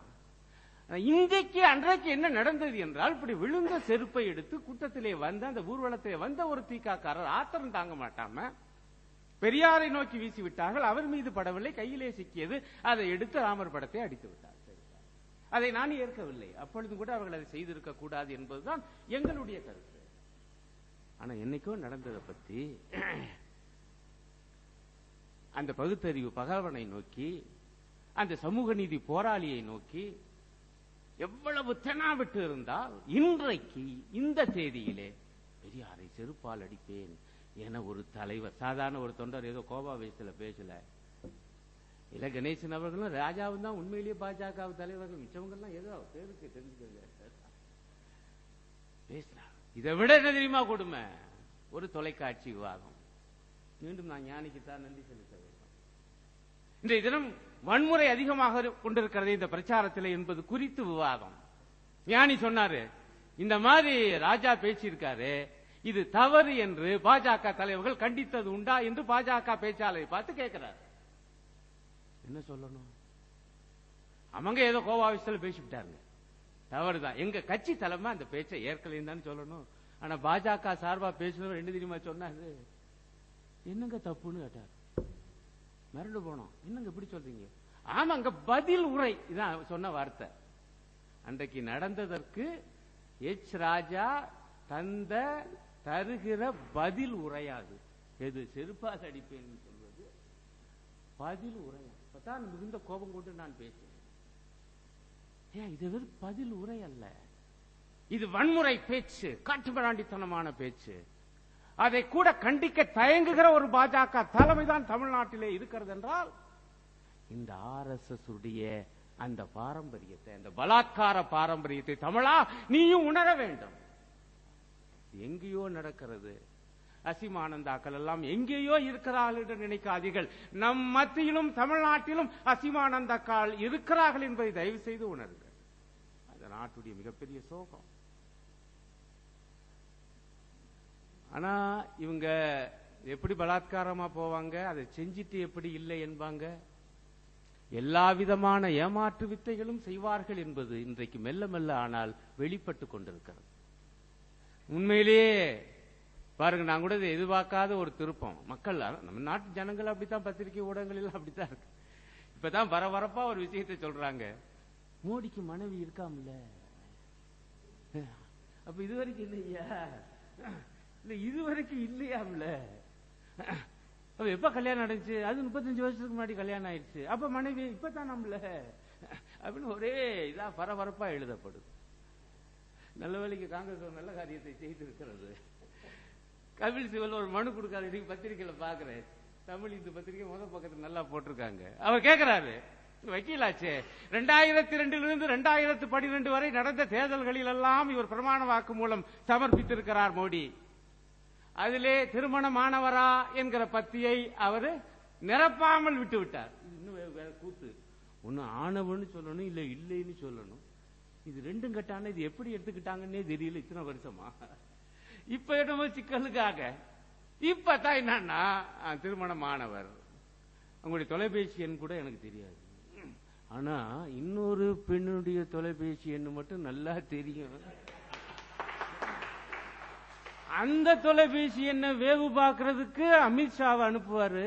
இன்றைக்கு அன்றைக்கு என்ன நடந்தது என்றால், இப்படி விழுந்த செருப்பை எடுத்து கூட்டத்திலே வந்த அந்த ஊர்வலத்திலே வந்த ஒரு தீக்காக்காரர் ஆத்திரம் தாங்க மாட்டாம பெரியாரை நோக்கி வீசி விட்டார்கள். அவர் மீது படவில்லை, கையிலே சிக்கியது. அதை எடுத்து ராமர் படத்தை அடித்து விட்டார். அதை நான் ஏற்கவில்லை. அப்பொழுதும் கூட அவர்கள் அதை செய்திருக்க கூடாது என்பதுதான் எங்களுடைய கருத்து. ஆனா என்னைக்கோ நடந்ததை பத்தி அந்த பகுத்தறிவு பகவனை நோக்கி, அந்த சமூக நீதி போராளியை நோக்கி எவ்வளவு தெனாவிட்டு இருந்தால், இன்றைக்கு இந்த தேதியிலே பெரியாரை செருப்பால் அடிப்பேன் என ஒரு தலைவர், சாதாரண ஒரு தொண்டர் ஏதோ கோபாவேசத்தில் பேசல. இல்ல கணேசன் அவர்களும் ராஜாவும் தான் உண்மையிலேயே பாஜக தலைவர்கள், மிச்சவங்கெல்லாம் ஏதோ பேருக்கு தெரிஞ்சுக்கோங்க பேசுறாங்க. இதை விட என்ன தெரியுமா கொடுமை? ஒரு தொலைக்காட்சி விவாதம். மீண்டும் நான் ஞானிக்குத்தான் நன்றி செலுத்த வேண்டும். இன்றைய தினம் வன்முறை அதிகமாக கொண்டிருக்கிறது இந்த பிரச்சாரத்தில் என்பது குறித்து விவாதம். ஞானி சொன்னாரு, இந்த மாதிரி ராஜா பேசியிருக்காரு, இது தவறு என்று பாஜக தலைவர்கள் கண்டித்தது உண்டா என்று பாஜக பேச்சாளரை பார்த்து கேட்கிறார். என்ன சொல்லணும்? அவங்க ஏதோ கோவாவிஸ்ல பேசிவிட்டாருங்க, தவறுதான். எங்க கட்சி தலைமை அந்த பேச்சை ஏற்கலையும் தான் சொல்லணும். ஆனா பாஜக சார்பா பேசினவர் என்ன தெரியுமா சொன்னாரு? என்னங்க தப்புன்னு கேட்டார். மிரண்டு போனோம். என்னங்க இப்படி சொல்றீங்க? ஆமாங்க, பதில் உரை இதான் சொன்ன வார்த்தை. அன்றைக்கு நடந்ததற்கு எச் ராஜா தருகிற பதில் உரையாது. எது செருப்பாக அடிப்பேன் சொல்வது பதில் உரையா? அப்பதான் மிகுந்த கோபம் கொண்டு நான் பேசினேன். இது பதில் உரை அல்ல, இது வன்முறை பேச்சு, காட்டுமிராண்டித்தனமான பேச்சு. அதை கூட கண்டிக்க தயங்குகிற ஒரு பாஜக தலைமைதான் தமிழ்நாட்டிலே இருக்கிறது என்றால், இந்த RSS உடைய அந்த பாரம்பரியத்தை, அந்த பலாத்கார பாரம்பரியத்தை தமிழா நீயும் உணர வேண்டும். எங்கேயோ நடக்கிறது. அசிமானந்தாக்கள் எல்லாம் எங்கேயோ இருக்கிறார்கள் என்று நினைக்காதீர்கள். நம் மத்தியிலும் தமிழ்நாட்டிலும் அசிமானந்தாக்கள் இருக்கிறார்கள் என்பதை தயவு செய்து உணருங்கள். அந்த நாட்டுடைய மிகப்பெரிய சோகம். ஆனா இவங்க எப்படி பலாத்காரமா போவாங்க, அதை செஞ்சிட்டு எப்படி இல்லை என்பாங்க. எல்லா விதமான ஏமாற்று வித்தைகளும் செய்வார்கள் என்பது இன்றைக்கு மெல்ல மெல்ல ஆனால் வெளிப்பட்டு கொண்டிருக்கிறது. உண்மையிலேயே பாருங்க, நான் கூட எதிர்பார்க்காத ஒரு திருப்பம். மக்கள், நம்ம நாட்டு ஜனங்கள் அப்படித்தான், பத்திரிகை ஊடகங்கள் அப்படித்தான் இருக்கு. இப்பதான் பரபரப்பா ஒரு விஷயத்தை சொல்றாங்க, மோடிக்கு மனைவி இருக்காமல. அப்ப இதுவரைக்கும் இல்லையா? இதுவரைக்கும் இல்லையாம்ல. அப்ப எப்ப கல்யாணம் நடந்துச்சு? அது 35 வருஷத்துக்கு முன்னாடி கல்யாணம் ஆயிடுச்சு. அப்ப மனைவி இப்பதான் நம்மள அப்படின்னு ஒரே இதா பரபரப்பா எழுதப்படுது. நல்ல வேளைக்கு காங்கிரஸ் ஒரு நல்ல காரியத்தை செய்திருக்கிறது. கபில் சிவல் ஒரு மனு கொடுக்காரு. இன்னைக்கு பத்திரிகையில பாக்குறேன், தமிழ் இந்து பத்திரிகை முதல் பக்கத்துல நல்லா போட்டிருக்காங்க. அவர் கேட்கிறாரு, வக்கீலாச்சே, 2002 2012 வரை நடந்த தேர்தல்களில் எல்லாம் இவர் பிரமாண வாக்கு மூலம் சமர்ப்பித்திருக்கிறார் மோடி. அதிலே திருமணமானவரா என்கிற பத்தியை அவர் நிரப்பாமல் விட்டு விட்டார். இன்னும் கூத்து, ஒன்னு ஆனவன்னு சொல்லணும், இல்ல இல்லைன்னு சொல்லணும். இது ரெண்டும் கட்டான, இது எப்படி எடுத்துக்கிட்டாங்கன்னே தெரியல இத்தனை வருஷமா. இப்ப என்னமோ சிக்கலுக்காக இப்பதான் என்னன்னா திருமணமானவர். அவங்களுடைய தொலைபேசி எண் கூட எனக்கு தெரியாது. ஆனா இன்னொரு பெண்ணுடைய தொலைபேசி எண் மட்டும் நல்லா தெரியும். அந்த தொலைபேசி என்ன வேவு பார்க்கறதுக்கு அமித்ஷாவை அனுப்புவாரு.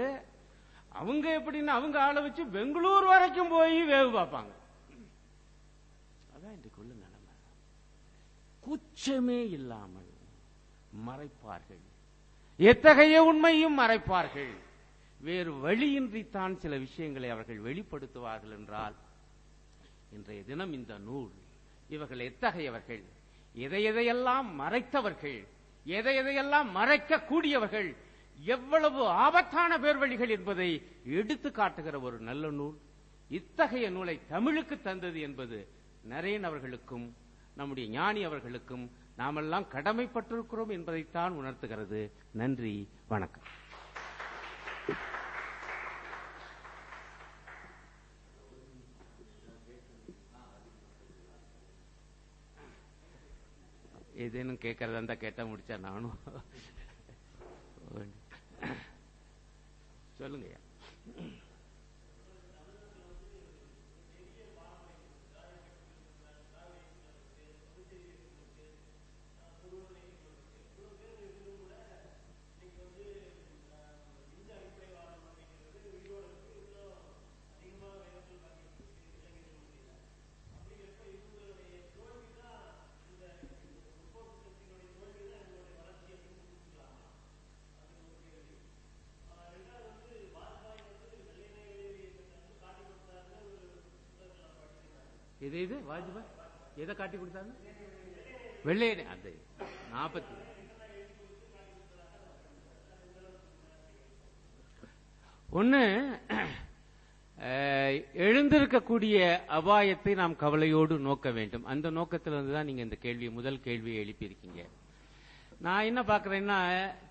அவங்க எப்படின்னா அவங்க ஆளை வச்சு பெங்களூர் வரைக்கும் போய் வேவு பார்ப்பாங்க. அதான் இன்றைக்கு உள்ள நிலைமை. கூச்சமே இல்லாமல் மறைப்பார்கள், எத்தகைய உண்மையும் மறைப்பார்கள். வேறு வழியின்றித்தான் சில விஷயங்களை அவர்கள் வெளிப்படுத்துவார்கள் என்றால், இன்றைய தினம் இந்த நூல் இவர்கள் எத்தகையவர்கள், எதையெல்லாம் மறைத்தவர்கள், எதையெல்லாம் மறைக்க கூடியவர்கள், எவ்வளவு ஆபத்தான பேர்வழிகள் என்பதை எடுத்து காட்டுகிற ஒரு நல்ல நூல். இத்தகைய நூலை தமிழுக்கு தந்தது என்பது நரேன் அவர்களுக்கும் நம்முடைய ஞானி அவர்களுக்கும் நாமெல்லாம் கடமைப்பட்டிருக்கிறோம் என்பதைத்தான் உணர்த்துகிறது. நன்றி, வணக்கம். ஏதேனும் கேட்கறதா இருந்தா கேட்டா முடிச்சா நானும் சொல்லுங்க. இது வாஜ்பாய் எதை காட்டி கொடுத்தாங்க? வெள்ளையனே. அது 40 ஒண்ணு. எழுந்திருக்கக்கூடிய அபாயத்தை நாம் கவலையோடு நோக்க வேண்டும். அந்த நோக்கத்தில் வந்துதான் நீங்க இந்த கேள்வியை, முதல் கேள்வியை எழுப்பியிருக்கீங்க. நான் என்ன பார்க்கிறேன்னா,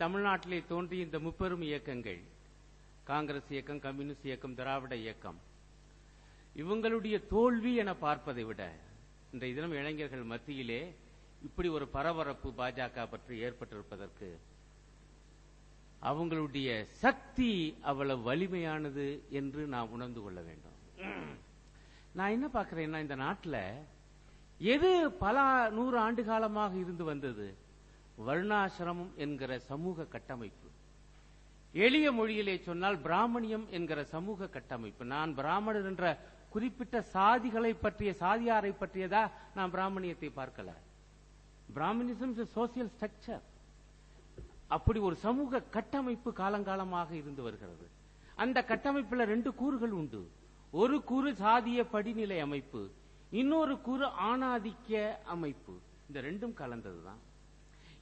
தமிழ்நாட்டிலே தோன்றிய இந்த முப்பெரும் இயக்கங்கள் காங்கிரஸ் இயக்கம், கம்யூனிஸ்ட் இயக்கம், திராவிட இயக்கம், இவங்களுடைய தோல்வி என பார்ப்பதை விட இன்றைய தினம் இளைஞர்கள் மத்தியிலே இப்படி ஒரு பரபரப்பு பாஜக பற்றி ஏற்பட்டிருப்பதற்கு அவங்களுடைய சக்தி அவ்வளவு வலிமையானது என்று நாம் உணர்ந்து கொள்ள வேண்டும். நான் என்ன பார்க்கிறேன்னா, இந்த நாட்டில் எது பல 100 ஆண்டு காலமாக இருந்து வந்தது? வர்ணாசிரமம் என்கிற சமூக கட்டமைப்பு. எளிய மொழியிலே சொன்னால் பிராமணியம் என்கிற சமூக கட்டமைப்பு. நான் பிராமணர் என்ற குறிப்பிட்ட சாதிகளை பற்றிய, சாதியாரை பற்றியதா நான் பிராமணியத்தை பார்க்கல. பிராமணிசம் இஸ் சோசியல் ஸ்ட்ரக்சர். அப்படி ஒரு சமூக கட்டமைப்பு காலங்காலமாக இருந்து வருகிறது. அந்த கட்டமைப்புல 2 கூறுகள் உண்டு. ஒரு கூறு சாதிய படிநிலை அமைப்பு, இன்னொரு கூறு ஆணாதிக்க அமைப்பு. இந்த 2ம் கலந்ததுதான்.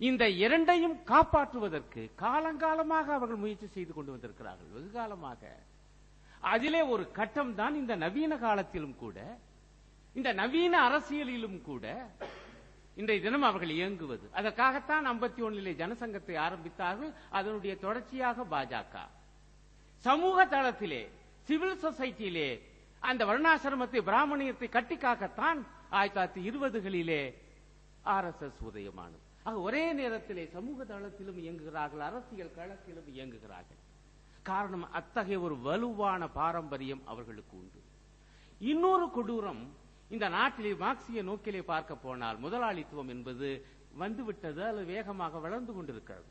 இந்த 2ஐயும் காப்பாற்றுவதற்கு காலங்காலமாக அவர்கள் முயற்சி செய்து கொண்டு வந்திருக்கிறார்கள், வெகு காலமாக. அதிலே ஒரு கட்டம் தான் இந்த நவீன காலத்திலும் கூட, இந்த நவீன அரசியலிலும் கூட இன்றைய தினம் அவர்கள் இயங்குவது. அதற்காகத்தான் 51 ஜனசங்கத்தை ஆரம்பித்தார்கள். அதனுடைய தொடர்ச்சியாக பாஜக சமூக தளத்திலே, சிவில் சொசைட்டியிலே அந்த வர்ணாசிரமத்தை, பிராமணியத்தை கட்டி காக்கத்தான் 1920களிலே RSS உதயமானது. ஒரே நேரத்திலே சமூக தளத்திலும் இயங்குகிறார்கள், அரசியல் களத்திலும் இயங்குகிறார்கள். காரணம், அத்தகைய ஒரு வலுவான பாரம்பரியம் அவர்களுக்கு உண்டு. இன்னொரு கொடூரம், இந்த நாட்டிலே மார்க்சிய நோக்கிலே பார்க்க போனால் முதலாளித்துவம் என்பது வந்துவிட்டது, அது வேகமாக வளர்ந்து கொண்டிருக்கிறது.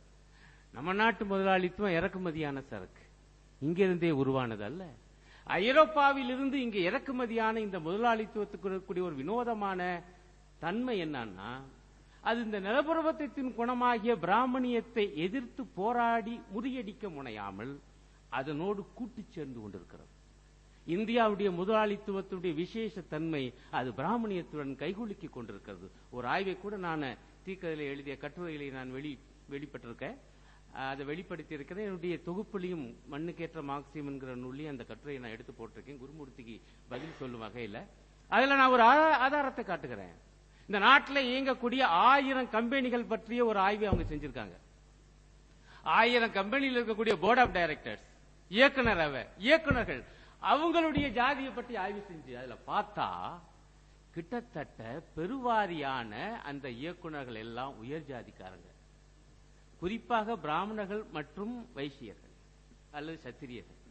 நம்ம நாட்டு முதலாளித்துவம் இறக்குமதியான சரக்கு, இங்கிருந்தே உருவானது அல்ல. ஐரோப்பாவில் இருந்து இங்கே இறக்குமதியான இந்த முதலாளித்துவத்துக்கு இருக்கக்கூடிய ஒரு வினோதமான தன்மை என்னன்னா, அது இந்த நிலப்பிரபுத்துவத்தின் குணமாகிய பிராமணியத்தை எதிர்த்து போராடி முறியடிக்க முனையாமல் அதனோடு கூட்டு சேர்ந்து கொண்டிருக்கிறது. இந்தியாவுடைய முதலாளித்துவத்துடைய விசேஷ தன்மை அது பிராமணியத்துடன் கைகுலுக்கிக் கொண்டிருக்கிறது. ஒரு ஆய்வை கூட நான் தீக்கதில் எழுதிய கட்டுரைகளை நான் வெளிப்பட்டிருக்கேன், அதை வெளிப்படுத்தி இருக்கிறேன். என்னுடைய தொகுப்புலையும் மண்ணுக்கேற்ற மார்க்சியம் என்கிற நூலையும் அந்த கட்டுரையை நான் எடுத்து போட்டிருக்கேன், குருமூர்த்திக்கு பதில் சொல்லும் வகையில். அதுல நான் ஒரு ஆதாரத்தை காட்டுகிறேன். இந்த நாட்டில் இயங்கக்கூடிய 1000 கம்பெனிகள் பற்றிய ஒரு ஆய்வை அவங்க செஞ்சிருக்காங்க. 1000 கம்பெனியில் இருக்கக்கூடிய போர்ட் ஆஃப் டைரக்டர்ஸ், இயக்குநர்கள் அவங்களுடைய ஜாதியை பற்றி ஆய்வு செஞ்சு அதுல பார்த்தா கிட்டத்தட்ட பெருவாரியான அந்த இயக்குநர்கள் எல்லாம் உயர் ஜாதிக்காரங்க, குறிப்பாக பிராமணர்கள் மற்றும் வைசியர்கள் அல்லது சத்திரியர்கள்.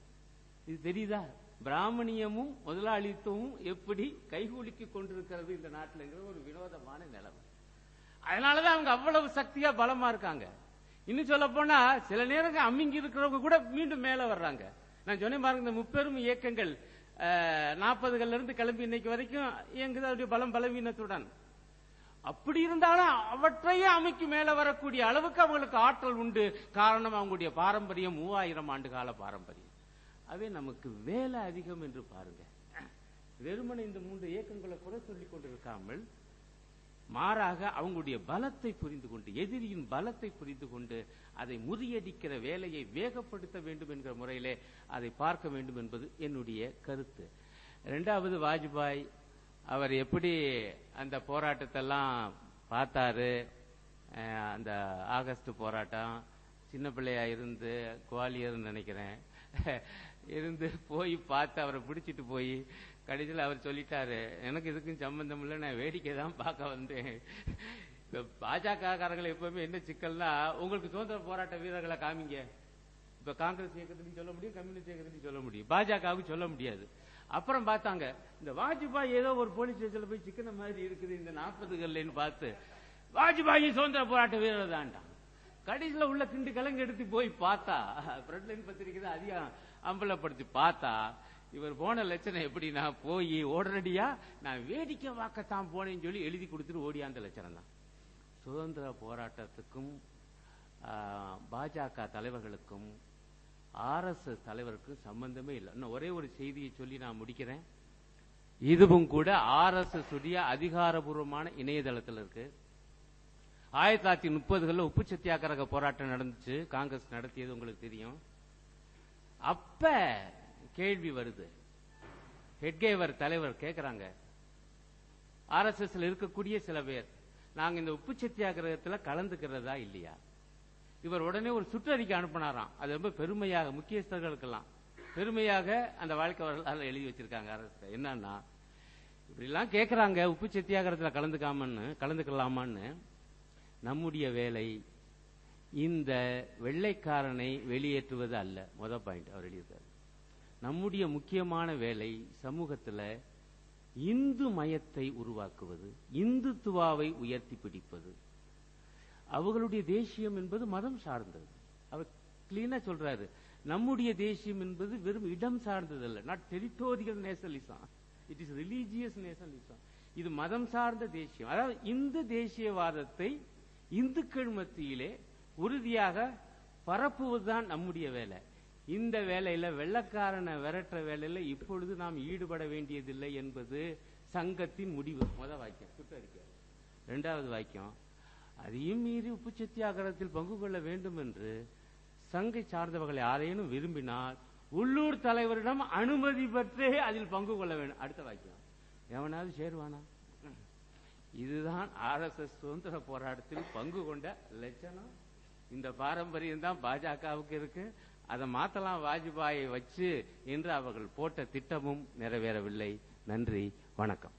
இது தெரியுதா? பிராமணியமும் முதலாளித்துவமும் எப்படி கைகூலிக்கிக் கொண்டிருக்கிறது இந்த நாட்டில் ஒரு வினோதமான நிலைமை. அதனாலதான் அவங்க அவ்வளவு சக்தியா பலமா இருக்காங்க. இன்னும் சொல்ல போனா சில நேரங்கள் அம்மிங்கி இருக்கிறவங்க கூட மீண்டும் மேல வர்றாங்க. நான் சொன்னேன் பாருங்க, இந்த முப்பெரும் இயக்கங்கள் 40கள்ல இருந்து கிளம்பி இன்னைக்கு வரைக்கும் இயங்குது அவருடைய பலம் பலவீனத்துடன். அப்படி இருந்தாலும் அவற்றையே அமைக்கு மேல வரக்கூடிய அளவுக்கு அவங்களுக்கு ஆற்றல் உண்டு. காரணம், அவங்களுடைய பாரம்பரியம் 3000 ஆண்டு கால பாரம்பரியம். அவே நமக்கு வேலை அதிகம் என்று பாருங்க. வெறுமனை இந்த 3 இயக்கங்களை குறை சொல்லிக் கொண்டிருக்காமல் மாறாக அவங்களுடைய பலத்தை புரிந்து கொண்டு, எதிரியின் பலத்தை புரிந்து கொண்டு அதை முறியடிக்கிற வேலையை வேகப்படுத்த வேண்டும் என்கிற முறையிலே அதை பார்க்க வேண்டும் என்பது என்னுடைய கருத்து. 2வது, வாஜ்பாய் அவர் எப்படி அந்த போராட்டத்தெல்லாம் பார்த்தாரு. அந்த ஆகஸ்ட் போராட்டம், சின்ன பிள்ளையா இருந்து குவாலியர் நினைக்கிறேன் இருந்து போய் பார்த்து அவரை பிடிச்சிட்டு போய் கடைசியில் அவர் சொல்லிட்டாரு, எனக்கு இதுக்கும் சம்பந்தம் இல்லை, நான் வேடிக்கை தான் பார்க்க வந்தேன். பாஜக காரங்களை எப்பவுமே என்ன சிக்கல்னா, உங்களுக்கு சுதந்திர போராட்ட வீரர்களை காமிங்க. இப்ப காங்கிரஸ் இயக்கத்திலையும் சொல்ல முடியும், கம்யூனிஸ்ட் இயக்கத்திலையும் சொல்ல முடியும், பாஜகவுக்கு சொல்ல முடியாது. அப்புறம் பார்த்தாங்க, இந்த வாஜ்பாய் ஏதோ ஒரு போலீஸ் ஸ்டேஷன்ல போய் சிக்கன மாதிரி இருக்குது இந்த 40கள்லன்னு பார்த்து வாஜ்பாய் சுதந்திர போராட்ட வீரர் தான்ட்டான். கடைசியில் உள்ள கிண்டு கலங்க எடுத்து போய் பார்த்தா, ஃப்ரண்ட்லைன் பத்திரிக்கை தான் அதிகம் அம்பலப்படுத்தி பார்த்தா, இவர் போன லட்சணம் எப்படி, நான் போய் உடனடியா நான் வேடிக்கை வாக்கத்தான் போனேன்னு சொல்லி எழுதி கொடுத்துட்டு ஓடியாந்த லட்சணம் தான். சுதந்திர போராட்டத்துக்கும் பாஜக தலைவர்களுக்கும் RSS தலைவருக்கும் சம்பந்தமே இல்லை. இன்னும் ஒரே ஒரு செய்தியை சொல்லி நான் முடிக்கிறேன். இதுவும் கூட RSS உடைய அதிகாரபூர்வமான இணையதளத்தில் இருக்கு. 1930களில் உப்பு சத்தியாகிரக போராட்டம் நடந்துச்சு, காங்கிரஸ் நடத்தியது உங்களுக்கு தெரியும். அப்ப கேள்வி வருது, ஹெட்கேவர் தலைவர் கேட்கிறாங்க, RSSல இருக்கக்கூடிய சில பேர், நாங்க இந்த உப்பு சத்தியாகிரகத்தில் கலந்துக்கிறதா இல்லையா? இவர் உடனே ஒரு சுற்றறிக்கை அனுப்பினாராம். அது ரொம்ப பெருமையாக, முக்கியஸ்தர்களுக்கெல்லாம் பெருமையாக அந்த வாழ்க்கை வரலாறு எழுதி வச்சிருக்காங்க அரசு. என்னன்னா, இப்படி எல்லாம் கேட்கிறாங்க, உப்பு சத்தியாகிரகத்தில் கலந்துக்கலாமான்னு. நம்முடைய வேலை இந்த வெள்ளைக்காரனை வெளியேற்றுவது அல்ல. முதல் பாயிண்ட் அவர் எழுதியிருக்காரு. நம்முடைய முக்கியமான வேலை சமூகத்தில் இந்து மயத்தை உருவாக்குவது, இந்துத்துவாவை உயர்த்தி பிடிப்பது. அவர்களுடைய தேசியம் என்பது மதம் சார்ந்தது. அவர் கிளீனா சொல்றாரு, நம்முடைய தேசியம் என்பது வெறும் இடம் சார்ந்தது அல்ல. Not territorial nationalism, it is religious nationalism. இது மதம் சார்ந்த தேசியம். அதாவது இந்த தேசியவாதத்தை இந்துக்கள் மத்தியிலே உறுதியாக பரப்புவதுதான் நம்முடைய வேலை. இந்த வேலையில வெள்ளக்காரனை விரட்டுற வேலையில இப்பொழுது நாம் ஈடுபட வேண்டியதில்லை என்பது சங்கத்தின் முடிவு. முதல் வாக்கியம் சுட்டறிக்கை. இரண்டாவது வாக்கியம், அதையும் மீறி உப்பு சத்தியாகிரகத்தில் பங்கு கொள்ள வேண்டும் என்று சங்கை சார்ந்தவர்கள் யாரேனும் விரும்பினால் உள்ளூர் தலைவரிடம் அனுமதி பெற்றே அதில் பங்கு கொள்ள வேண்டும். அடுத்த வாக்கியம், எவனாவது சேருவானா? இதுதான் RSS சுதந்திர போராட்டத்தில் பங்கு கொண்ட லட்சணம். இந்த பாரம்பரியம் தான் பாஜகவுக்கு இருக்கு. அதை மாத்தலாம் வாஜ்பாயை வச்சு என்று அவர்கள் போட்ட திட்டமும் நிறைவேறவில்லை. நன்றி, வணக்கம்.